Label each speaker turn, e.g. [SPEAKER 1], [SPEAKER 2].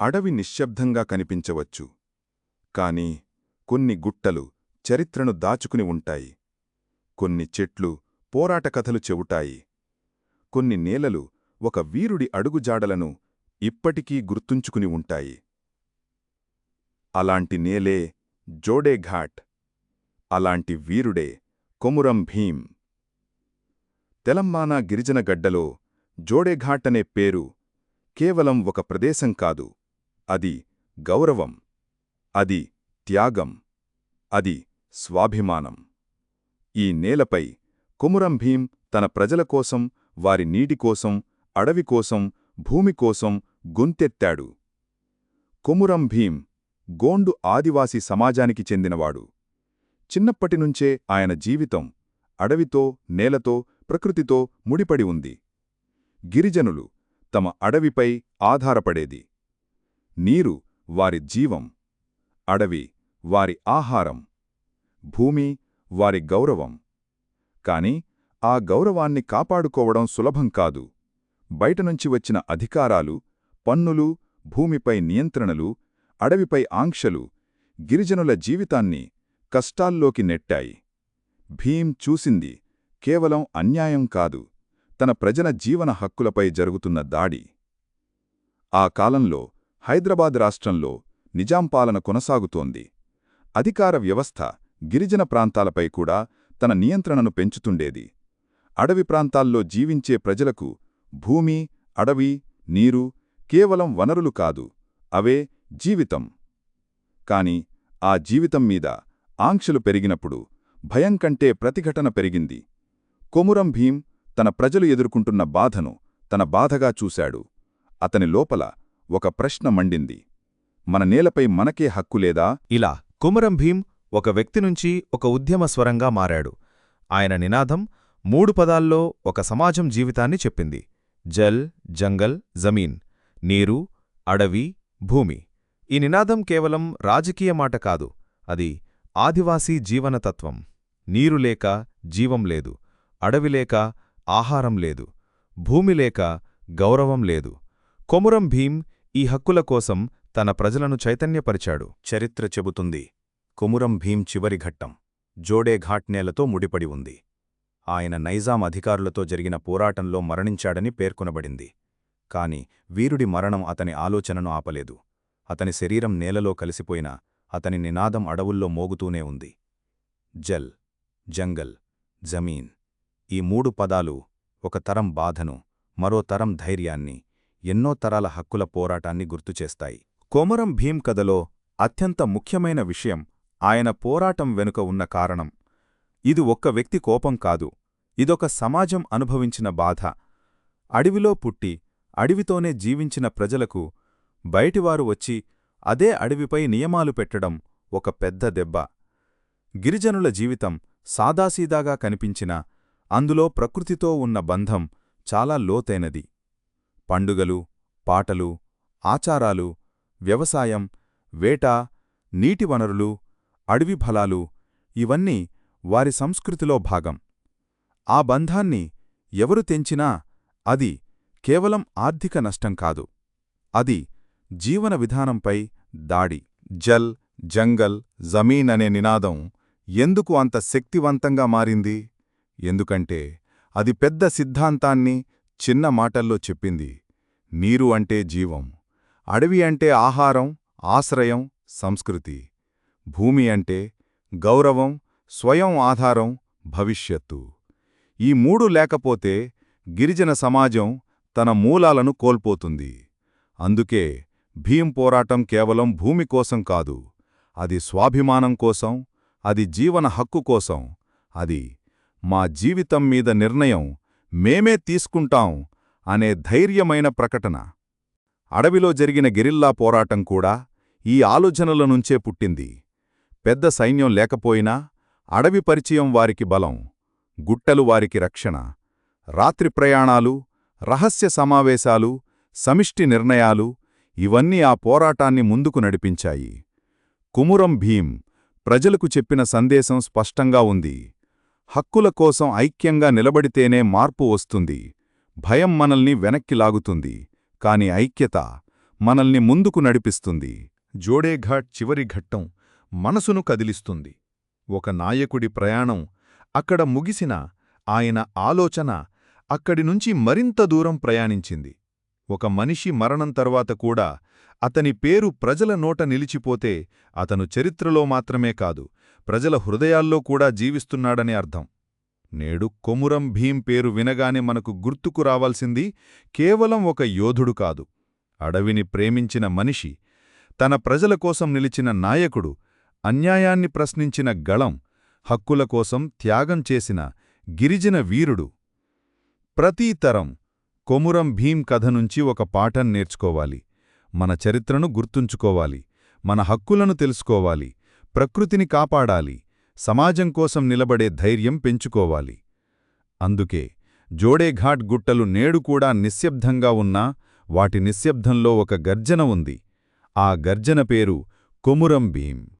[SPEAKER 1] అడవి నిశ్శబ్దంగా కనిపించవచ్చు. కాని కొన్ని గుట్టలు చరిత్రను దాచుకుని ఉంటాయి. కొన్ని చెట్లు పోరాట కథలు చెబుతాయి. కొన్ని నేలలు ఒక వీరుడి అడుగుజాడలను ఇప్పటికీ గుర్తుంచుకుని ఉంటాయి. అలాంటి నేలే జోడేఘాట్. అలాంటి వీరుడే కొమురం భీం. తెలంగాణ గిరిజన గడ్డలో జోడేఘాట్ అనే పేరు కేవలం ఒక ప్రదేశం కాదు. అది గౌరవం, అది త్యాగం, అది స్వాభిమానం. ఈ నేలపై కొమురం భీం తన ప్రజల కోసం, వారి నీటి కోసం, అడవి కోసం, భూమి కోసం గొంతెత్తాడు. కొమురం భీం గోండు ఆదివాసీ సమాజానికి చెందినవాడు. చిన్నప్పటినుంచే ఆయన జీవితం అడవితో, నేలతో, ప్రకృతితో ముడిపడి ఉంది. గిరిజనులు తమ అడవిపై ఆధారపడేది. నీరు వారి జీవం, అడవి వారి ఆహారం, భూమి వారి గౌరవం. కాని ఆ గౌరవాన్ని కాపాడుకోవడం సులభం కాదు. బయటనుంచి వచ్చిన అధికారాలు, పన్నులు, భూమిపై నియంత్రణలు, అడవిపై ఆంక్షలు గిరిజనుల జీవితాన్ని కష్టాల్లోకి నెట్టాయి. భీం చూసింది కేవలం అన్యాయం కాదు, తన ప్రజల జీవన హక్కులపై జరుగుతున్న దాడి. ఆ కాలంలో హైదరాబాద్ రాష్ట్రంలో నిజాం పాలన కొనసాగుతోంది. అధికార వ్యవస్థ గిరిజన ప్రాంతాలపై కూడా తన నియంత్రణను పెంచుతుండేది. అడవి ప్రాంతాల్లో జీవించే ప్రజలకు భూమి, అడవి, నీరు కేవలం వనరులు కాదు, అవే జీవితం. కాని ఆ జీవితం మీద ఆంక్షలు పెరిగినప్పుడు భయం కంటే ప్రతిఘటన పెరిగింది. కొమురం భీం తన ప్రజలు ఎదుర్కొంటున్న బాధను తన బాధగా చూశాడు. అతని లోపల ఒక ప్రశ్న మండింది: మన నేలపై మనకే హక్కు లేదా?
[SPEAKER 2] ఇలా కొమురం భీం ఒక వ్యక్తి నుంచి ఒక ఉద్యమ స్వరంగా మారాడు. ఆయన నినాదం 3 పదాల్లో ఒక సమాజం జీవితాన్ని చెప్పింది: జల్, జంగల్, జమీన్. నీరు, అడవి, భూమి. ఈ నినాదం కేవలం రాజకీయ మాట కాదు, అది ఆదివాసీ జీవనతత్వం. నీరు లేక జీవం లేదు, అడవి లేక ఆహారం లేదు, భూమి లేక గౌరవం లేదు. కొమురం భీం ఈ హక్కుల కోసం తన ప్రజలను చైతన్యపరిచాడు.
[SPEAKER 3] చరిత్ర చెబుతుంది కొమురం భీం చివరి ఘట్టం జోడేఘాట్ నేలతో ముడిపడి ఉంది. ఆయన నైజాం అధికారులతో జరిగిన పోరాటంలో మరణించాడని పేర్కొనబడింది. కాని వీరుడి మరణం అతని ఆలోచనను ఆపలేదు. అతని శరీరం నేలలో కలిసిపోయినా అతని నినాదం అడవుల్లో మోగుతూనే ఉంది. జల్, జంగల్, జమీన్. ఈ 3 పదాలు ఒక తరం బాధను, మరో తరం ధైర్యాన్ని, ఎన్నో తరాల హక్కుల పోరాటాన్ని గుర్తుచేస్తాయి. కొమురం భీం కథలో అత్యంత ముఖ్యమైన విషయం ఆయన పోరాటం వెనుక ఉన్న కారణం. ఇది ఒక్క వ్యక్తి కోపం కాదు, ఇదొక సమాజం అనుభవించిన బాధ. అడవిలో పుట్టి అడవితోనే జీవించిన ప్రజలకు బయటివారు వచ్చి అదే అడవిపై నియమాలు పెట్టడం ఒక పెద్ద దెబ్బ. గిరిజనుల జీవితం సాదాసీదాగా కనిపించినా అందులో ప్రకృతితో ఉన్న బంధం చాలా లోతైనది. పండుగలు, పాటలు, ఆచారాలు, వ్యవసాయం, వేట, నీటి వనరులు, అడవి ఫలాలు ఇవన్నీ వారి సంస్కృతిలో భాగం. ఆ బంధాన్ని ఎవరు తెంచినా అది కేవలం ఆర్థిక నష్టం కాదు, అది జీవన విధానంపై దాడి. జల్, జంగల్, జమీన్ అనే నినాదం ఎందుకు అంత శక్తివంతంగా మారింది? ఎందుకంటే అది పెద్ద సిద్ధాంతాన్ని చిన్న మాటల్లో చెప్పింది. నీరు అంటే జీవం, అడవి అంటే ఆహారం, ఆశ్రయం, సంస్కృతి, భూమి అంటే గౌరవం, స్వయం ఆధారం, భవిష్యత్తు. ఈ 3 లేకపోతే గిరిజన సమాజం తన మూలాలను కోల్పోతుంది. అందుకే భీం పోరాటం కేవలం భూమి కోసం కాదు, అది స్వాభిమానం కోసం, అది జీవన హక్కు కోసం, అది మా జీవితం మీద నిర్ణయం మేమే తీసుకుంటాం అనే ధైర్యమైన ప్రకటన. అడవిలో జరిగిన గెరిల్లా పోరాటం కూడా ఈ ఆలోచనల నుంచే పుట్టింది. పెద్ద సైన్యం లేకపోయినా అడవి పరిచయం వారికి బలం, గుట్టలు వారికి రక్షణ. రాత్రి ప్రయాణాలు, రహస్య సమావేశాలు, సమిష్టి నిర్ణయాలు ఇవన్నీ ఆ పోరాటాన్ని ముందుకు నడిపించాయి. కొమురం భీం ప్రజలకు చెప్పిన సందేశం స్పష్టంగా ఉంది: హక్కుల కోసం ఐక్యంగా నిలబడితేనే మార్పు వస్తుంది. భయం మనల్ని వెనక్కి లాగుతుంది, కాని ఐక్యత
[SPEAKER 1] మనల్ని ముందుకు నడిపిస్తుంది. జోడేఘాట్ చివరి ఘట్టం మనసును కదిలిస్తుంది. ఒక నాయకుడి ప్రయాణం అక్కడ ముగిసినా ఆయన ఆలోచన అక్కడినుంచి మరింత దూరం ప్రయాణించింది. ఒక మనిషి మరణం తర్వాత కూడా అతని పేరు ప్రజల నోట నిలిచిపోతే అతను చరిత్రలో మాత్రమే కాదు, ప్రజల హృదయాల్లో కూడా జీవిస్తున్నాడని అర్థం. నేడు కొమురం భీం పేరు వినగానే మనకు గుర్తుకు రావాల్సింది కేవలం ఒక యోధుడు కాదు, అడవిని ప్రేమించిన మనిషి, తన ప్రజల కోసం నిలిచిన నాయకుడు, అన్యాయాన్ని ప్రశ్నించిన గళం, హక్కుల కోసం త్యాగం చేసిన గిరిజన వీరుడు. ప్రతి తరం కొమురం భీం కథ నుంచి ఒక పాఠం నేర్చుకోవాలి. మన చరిత్రను గుర్తుంచుకోవాలి, మన హక్కులను తెలుసుకోవాలి, ప్రకృతిని కాపాడాలి, సమాజం కోసం నిలబడే ధైర్యం పెంచుకోవాలి. అందుకే జోడేఘాట్ గుట్టలు నేడు కూడా నిశ్శబ్దంగా ఉన్నా వాటి నిశ్శబ్దంలో ఒక గర్జన ఉంది. ఆ గర్జన పేరు కొమురం భీం.